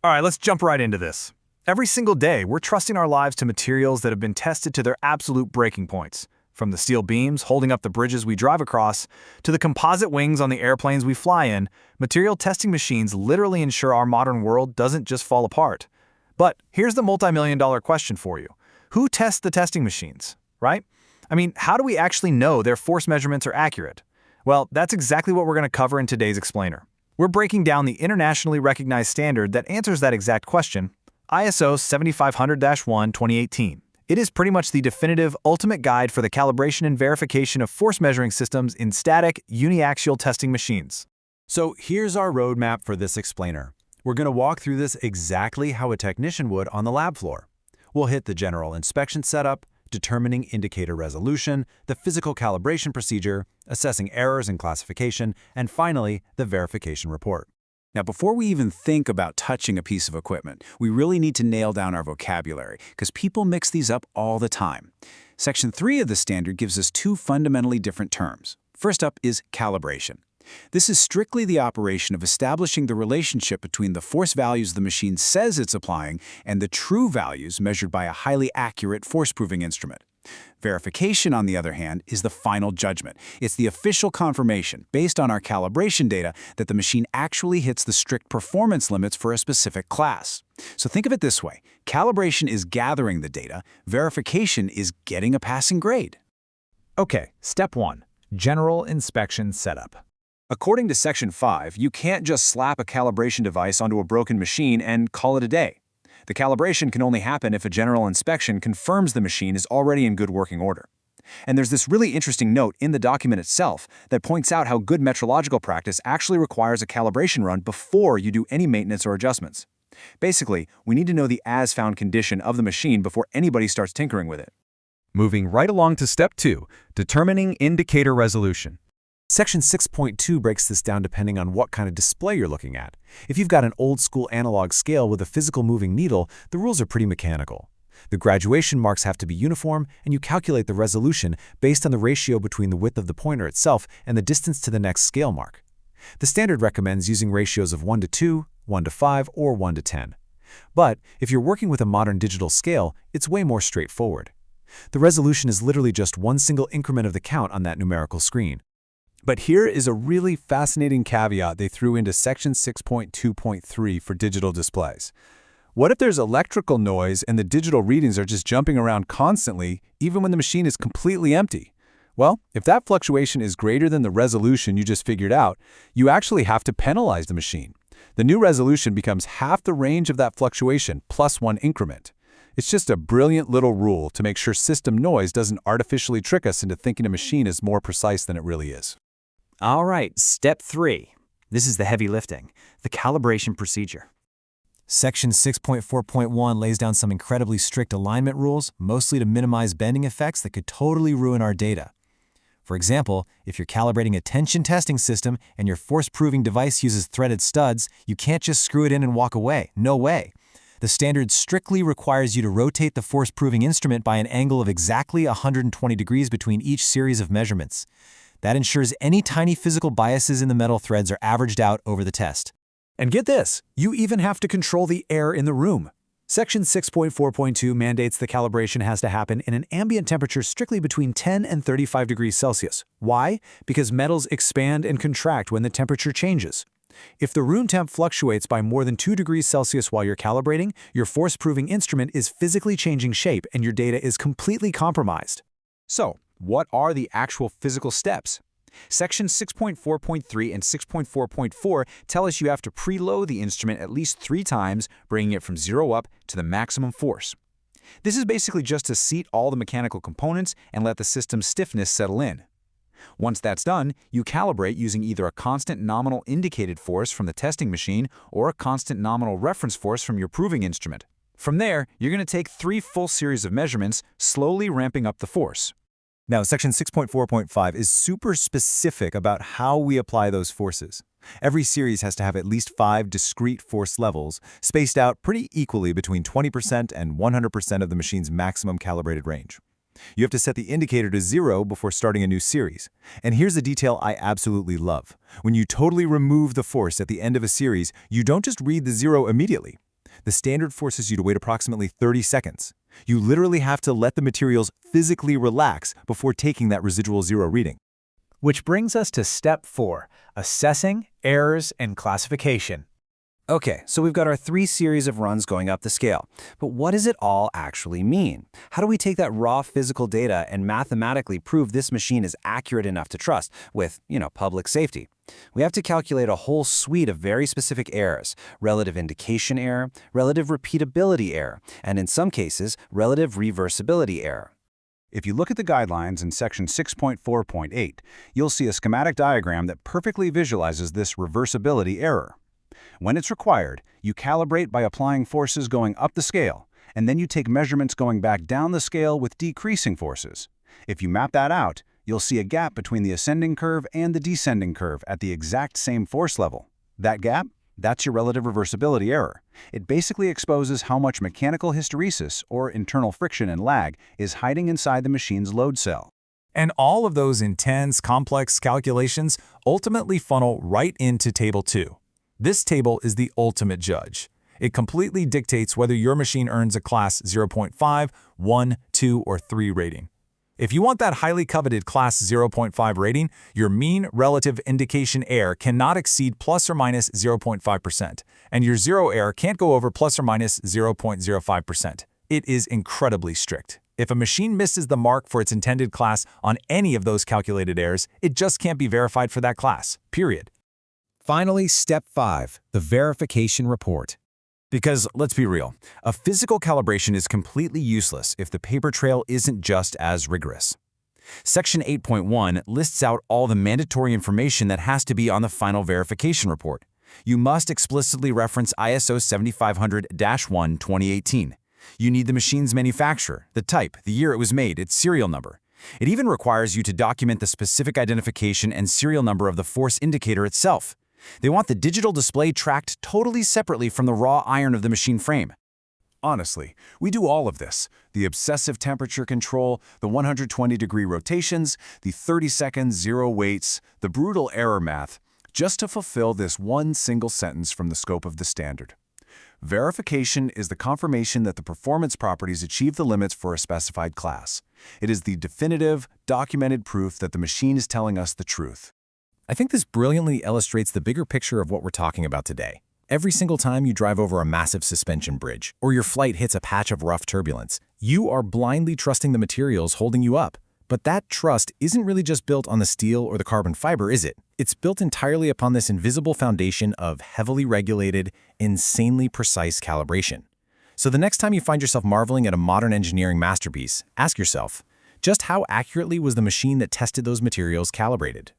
All right, let's jump right into this. Every single day, we're trusting our lives to materials that have been tested to their absolute breaking points. From the steel beams holding up the bridges we drive across, to the composite wings on the airplanes we fly in, material testing machines literally ensure our modern world doesn't just fall apart. But here's the multi-million-dollar question for you. Who tests the testing machines, right? I mean, how do we actually know their force measurements are accurate? Well, that's exactly what we're going to cover in today's explainer. We're breaking down the internationally recognized standard that answers that exact question, ISO 7500-1-2018. It is pretty much the definitive, ultimate guide for the calibration and verification of force measuring systems in static, uniaxial testing machines. So here's our roadmap for this explainer. We're going to walk through this exactly how a technician would on the lab floor. We'll hit the general inspection setup, determining indicator resolution, the physical calibration procedure, assessing errors and classification, and finally, the verification report. Now, before we even think about touching a piece of equipment, we really need to nail down our vocabulary, because people mix these up all the time. Section 3 of the standard gives us two fundamentally different terms. First up is calibration. This is strictly the operation of establishing the relationship between the force values the machine says it's applying and the true values measured by a highly accurate force-proving instrument. Verification, on the other hand, is the final judgment. It's the official confirmation, based on our calibration data, that the machine actually hits the strict performance limits for a specific class. So think of it this way. Calibration is gathering the data. Verification is getting a passing grade. Okay, step 1. General inspection setup. According to Section 5, you can't just slap a calibration device onto a broken machine and call it a day. The calibration can only happen if a general inspection confirms the machine is already in good working order. And there's this really interesting note in the document itself that points out how good metrological practice actually requires a calibration run before you do any maintenance or adjustments. Basically, we need to know the as-found condition of the machine before anybody starts tinkering with it. Moving right along to step 2, determining indicator resolution. Section 6.2 breaks this down depending on what kind of display you're looking at. If you've got an old-school analog scale with a physical moving needle, the rules are pretty mechanical. The graduation marks have to be uniform, and you calculate the resolution based on the ratio between the width of the pointer itself and the distance to the next scale mark. The standard recommends using ratios of 1:2, 1:5, or 1:10. But if you're working with a modern digital scale, it's way more straightforward. The resolution is literally just one single increment of the count on that numerical screen. But here is a really fascinating caveat they threw into Section 6.2.3 for digital displays. What if there's electrical noise and the digital readings are just jumping around constantly, even when the machine is completely empty? Well, if that fluctuation is greater than the resolution you just figured out, you actually have to penalize the machine. The new resolution becomes half the range of that fluctuation plus one increment. It's just a brilliant little rule to make sure system noise doesn't artificially trick us into thinking a machine is more precise than it really is. All right, step 3. This is the heavy lifting, the calibration procedure. Section 6.4.1 lays down some incredibly strict alignment rules, mostly to minimize bending effects that could totally ruin our data. For example, if you're calibrating a tension testing system and your force-proving device uses threaded studs, you can't just screw it in and walk away. No way. The standard strictly requires you to rotate the force-proving instrument by an angle of exactly 120 degrees between each series of measurements. That ensures any tiny physical biases in the metal threads are averaged out over the test. And get this, you even have to control the air in the room. Section 6.4.2 mandates the calibration has to happen in an ambient temperature strictly between 10 and 35 degrees Celsius. Why? Because metals expand and contract when the temperature changes. If the room temp fluctuates by more than 2 degrees Celsius while you're calibrating, your force-proving instrument is physically changing shape and your data is completely compromised. So, what are the actual physical steps? Section 6.4.3 and 6.4.4 tell us you have to preload the instrument at least 3 times, bringing it from 0 up to the maximum force. This is basically just to seat all the mechanical components and let the system's stiffness settle in. Once that's done, you calibrate using either a constant nominal indicated force from the testing machine or a constant nominal reference force from your proving instrument. From there, you're going to take 3 full series of measurements, slowly ramping up the force. Now, Section 6.4.5 is super specific about how we apply those forces. Every series has to have at least 5 discrete force levels, spaced out pretty equally between 20% and 100% of the machine's maximum calibrated range. You have to set the indicator to 0 before starting a new series. And here's a detail I absolutely love. When you totally remove the force at the end of a series, you don't just read the 0 immediately. The standard forces you to wait approximately 30 seconds. You literally have to let the materials physically relax before taking that residual zero reading. Which brings us to step 4, assessing errors and classification. Okay, so we've got our 3 series of runs going up the scale. But what does it all actually mean? How do we take that raw physical data and mathematically prove this machine is accurate enough to trust with, public safety? We have to calculate a whole suite of very specific errors: relative indication error, relative repeatability error, and in some cases, relative reversibility error. If you look at the guidelines in section 6.4.8, you'll see a schematic diagram that perfectly visualizes this reversibility error. When it's required, you calibrate by applying forces going up the scale, and then you take measurements going back down the scale with decreasing forces. If you map that out, you'll see a gap between the ascending curve and the descending curve at the exact same force level. That gap? That's your relative reversibility error. It basically exposes how much mechanical hysteresis, or internal friction and lag, is hiding inside the machine's load cell. And all of those intense, complex calculations ultimately funnel right into Table 2. This table is the ultimate judge. It completely dictates whether your machine earns a Class 0.5, 1, 2, or 3 rating. If you want that highly coveted Class 0.5 rating, your mean relative indication error cannot exceed plus or minus 0.5%, and your zero error can't go over plus or minus 0.05%. It is incredibly strict. If a machine misses the mark for its intended class on any of those calculated errors, it just can't be verified for that class, period. Finally, step 5, the verification report. Because, let's be real, a physical calibration is completely useless if the paper trail isn't just as rigorous. Section 8.1 lists out all the mandatory information that has to be on the final verification report. You must explicitly reference ISO 7500-1 2018. You need the machine's manufacturer, the type, the year it was made, its serial number. It even requires you to document the specific identification and serial number of the force indicator itself. They want the digital display tracked totally separately from the raw iron of the machine frame. Honestly, we do all of this: the obsessive temperature control, the 120-degree rotations, the 30-second zero weights, the brutal error math, just to fulfill this one single sentence from the scope of the standard. Verification is the confirmation that the performance properties achieve the limits for a specified class. It is the definitive, documented proof that the machine is telling us the truth. I think this brilliantly illustrates the bigger picture of what we're talking about today. Every single time you drive over a massive suspension bridge, or your flight hits a patch of rough turbulence, you are blindly trusting the materials holding you up. But that trust isn't really just built on the steel or the carbon fiber, is it? It's built entirely upon this invisible foundation of heavily regulated, insanely precise calibration. So the next time you find yourself marveling at a modern engineering masterpiece, ask yourself, just how accurately was the machine that tested those materials calibrated?